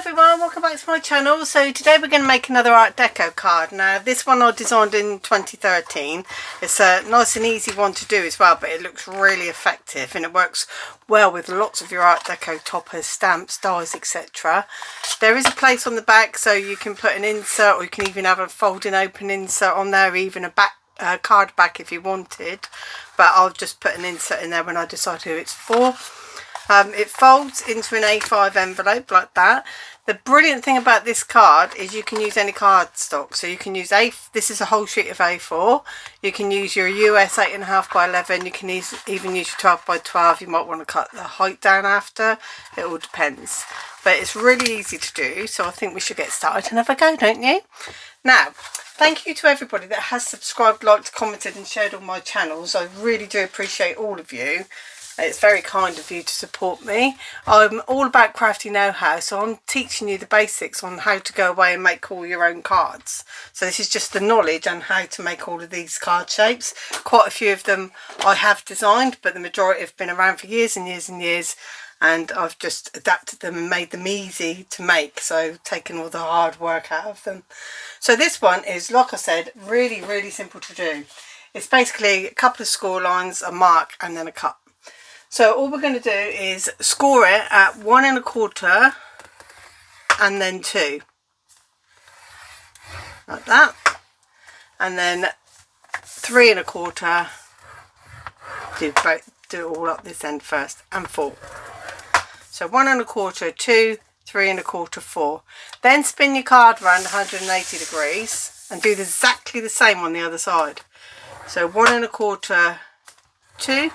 everyone, welcome back to my channel. So today we're going to make another Art Deco card. Now this one I designed in 2013. It's a nice and easy one to do as well, but it looks really effective and it works well with lots of your Art Deco toppers, stamps, dies, etc. There is a place on the back so you can put an insert, or you can even have a folding open insert on there, even a back card back if you wanted, but I'll just put an insert in there when I decide who it's for. It folds into an A5 envelope like that. The brilliant thing about this card is you can use any cardstock. So you can use this is a whole sheet of A4. You can use your US 8.5 by 11. You can even use your 12 by 12. You might want to cut the height down after. It all depends. But it's really easy to do. So I think we should get started and have a go, don't you? Now, thank you to everybody that has subscribed, liked, commented and shared on my channels. I really do appreciate all of you. It's very kind of you to support me. I'm all about crafty know-how, so I'm teaching you the basics on how to go away and make all your own cards. So this is just the knowledge on how to make all of these card shapes. Quite a few of them I have designed, but the majority have been around for years and years and years, and I've just adapted them and made them easy to make, so taken all the hard work out of them. So this one is, like I said, really simple to do. It's basically a couple of score lines, a mark and then a cut. So all we're going to do is score it at 1 1/4 and then 2, like that, and then 3 1/4. Do it all up this end first, and 4. So 1 1/4, 2, 3 1/4, 4. Then spin your card around 180 degrees and do exactly the same on the other side. So 1 1/4, 2.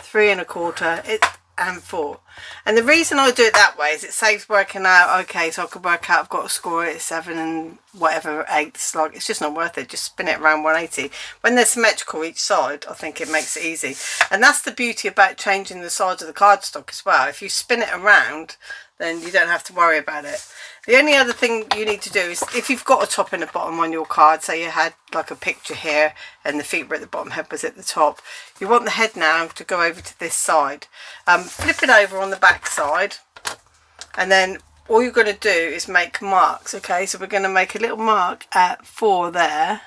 3 1/4 and 4. And the reason I do it that way is it saves working out, okay, so I could work out I've got to score it at 7 and whatever 8. Like, it's just not worth it. Just spin it around 180. When they're symmetrical each side, I think it makes it easy. And that's the beauty about changing the sides of the cardstock as well. If you spin it around, then you don't have to worry about it. The only other thing you need to do is, if you've got a top and a bottom on your card, say you had like a picture here and the feet were at the bottom, head was at the top, you want the head now to go over to this side. Flip it over on the back side, and then all you're going to do is make marks. Okay, so we're going to make a little mark at 4 there.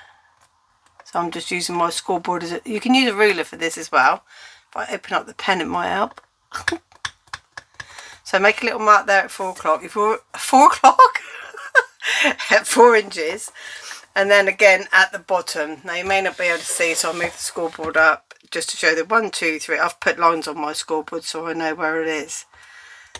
So I'm just using my scoreboard as you can use a ruler for this as well. If I open up the pen, it might help. So make a little mark there at 4 o'clock. 4 o'clock? At 4 inches. And then again at the bottom. Now you may not be able to see, so I'll move the scoreboard up just to show the 1, 2, 3. I've put lines on my scoreboard so I know where it is.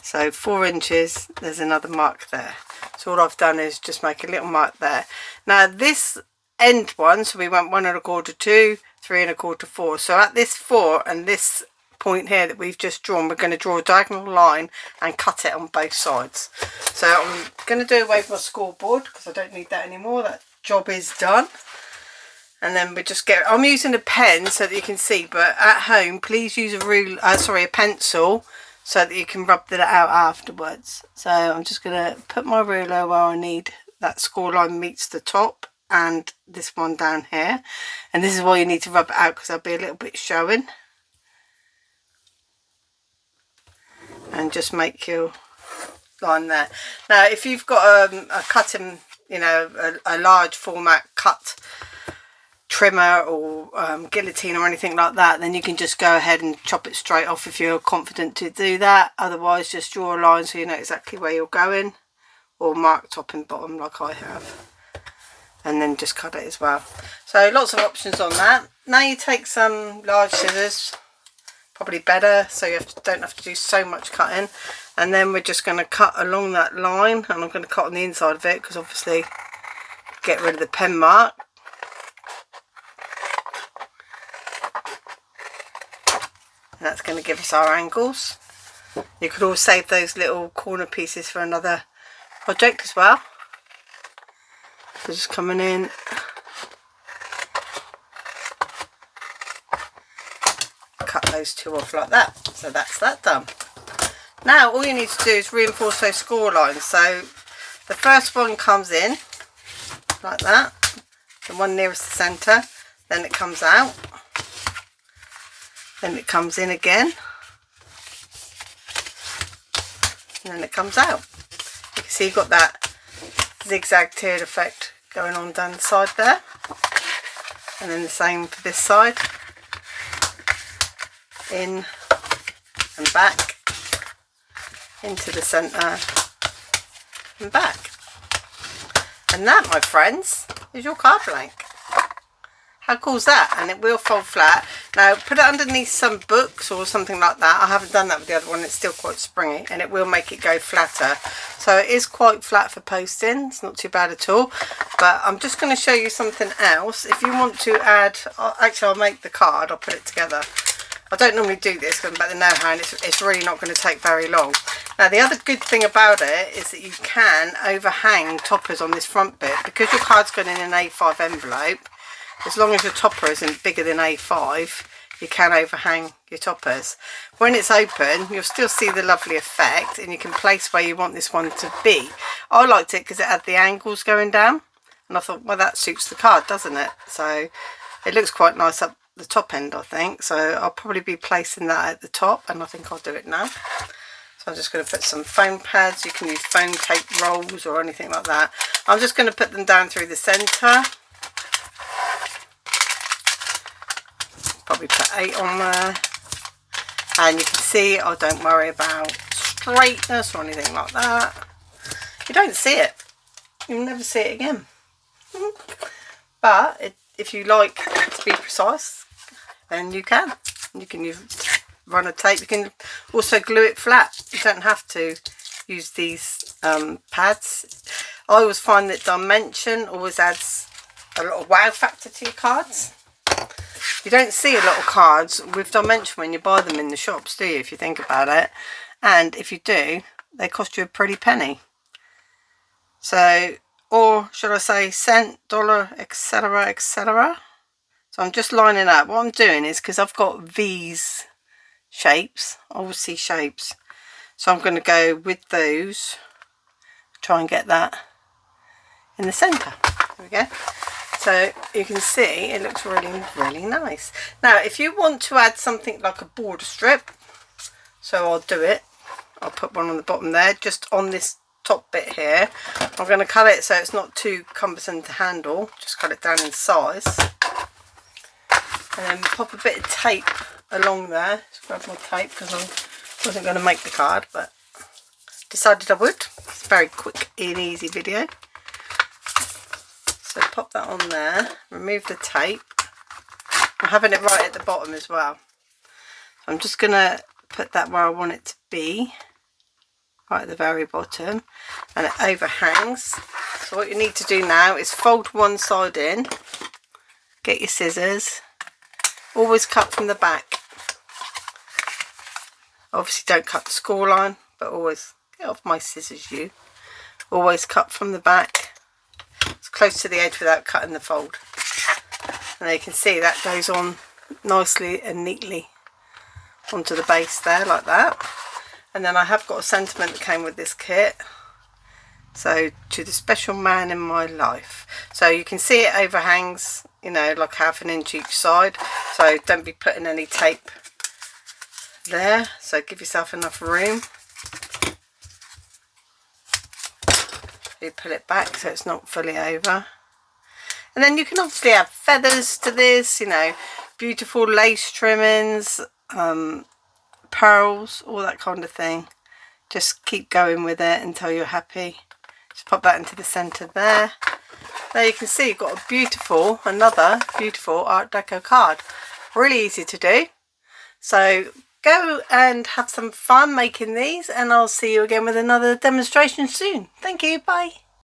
So 4 inches, there's another mark there. So all I've done is just make a little mark there. Now this end one, so we went 1 1/4, 2, 3 1/4, 4. So at this 4 and this point here that we've just drawn, we're going to draw a diagonal line and cut it on both sides. So I'm going to do away with my scoreboard because I don't need that anymore. That job is done. And then we just get, I'm using a pen so that you can see, but at home please use a ruler, a pencil, so that you can rub that out afterwards. So I'm just going to put my ruler where I need that score line meets the top and this one down here, and this is why you need to rub it out because there'll be a little bit showing. And just make your line there. Now if you've got a cutting, you know, a large format cut trimmer or guillotine or anything like that, then you can just go ahead and chop it straight off if you're confident to do that. Otherwise just draw a line so you know exactly where you're going, or mark top and bottom like I have, and then just cut it as well. So lots of options on that. Now you take some large scissors, probably better, so you don't have to do so much cutting, and then we're just going to cut along that line, and I'm going to cut on the inside of it because obviously get rid of the pen mark. And that's going to give us our angles. You could always save those little corner pieces for another project as well. So just coming in, cut those 2 off like that. So that's that done. Now all you need to do is reinforce those score lines. So the first one comes in like that, the one nearest the centre, then it comes out, then it comes in again, and then it comes out. You can see you've got that zigzag tiered effect going on down the side there, and then the same for this side, in and back, into the centre and back. And that, my friends, is your card blank. How cool is that? And it will fold flat. Now put it underneath some books or something like that. I haven't done that with the other one, it's still quite springy, and it will make it go flatter. So it is quite flat for posting, it's not too bad at all. But I'm just going to show you something else. If you want to add, actually I'll make the card, I'll put it together. I don't normally do this, but the know-how, and it's really not going to take very long. Now the other good thing about it is that you can overhang toppers on this front bit, because your card's going in an A5 envelope. As long as your topper isn't bigger than A5, you can overhang your toppers. When it's open, you'll still see the lovely effect, and you can place where you want this one to be. I liked it because it had the angles going down, and I thought, well, that suits the card, doesn't it? So it looks quite nice up the top end, I think. So I'll probably be placing that at the top, and I think I'll do it now. So I'm just going to put some foam pads. You can use foam tape rolls or anything like that. I'm just going to put them down through the centre. Probably put 8 on there, and you can see I don't worry about straightness or anything like that. You don't see it, you'll never see it again. But if you like to be precise, then you can use run a tape. You can also glue it flat. You don't have to use these pads. I always find that dimension always adds a little wow factor to your cards. You don't see a lot of cards with dimension when you buy them in the shops, do you, if you think about it? And if you do, they cost you a pretty penny. So, or should I say cent, dollar, etc, etc. So I'm just lining up. What I'm doing is, because I've got these shapes, obviously shapes, so I'm going to go with those, try and get that in the centre. There we go. So you can see it looks really, really nice. Now if you want to add something like a border strip, so I'll do it. I'll put one on the bottom there, just on this top bit here. I'm going to cut it so it's not too cumbersome to handle, just cut it down in size. And then pop a bit of tape along there. Just grab my tape because I wasn't going to make the card, but decided I would. It's a very quick and easy video. So pop that on there, remove the tape. I'm having it right at the bottom as well. So I'm just going to put that where I want it to be, right at the very bottom, and it overhangs. So what you need to do now is fold one side in, get your scissors, always cut from the back. Obviously don't cut the score line, but always, get off my scissors you, always cut from the back. Close to the edge without cutting the fold, and you can see that goes on nicely and neatly onto the base there like that. And then I have got a sentiment that came with this kit, so to the special man in my life. So you can see it overhangs, you know, like ½ an inch each side, so don't be putting any tape there, so give yourself enough room. You pull it back so it's not fully over, and then you can obviously add feathers to this, you know, beautiful lace trimmings, pearls, all that kind of thing. Just keep going with it until you're happy. Just pop that into the centre there. There you can see you've got a beautiful, another beautiful Art Deco card. Really easy to do. So go and have some fun making these, and I'll see you again with another demonstration soon. Thank you, bye.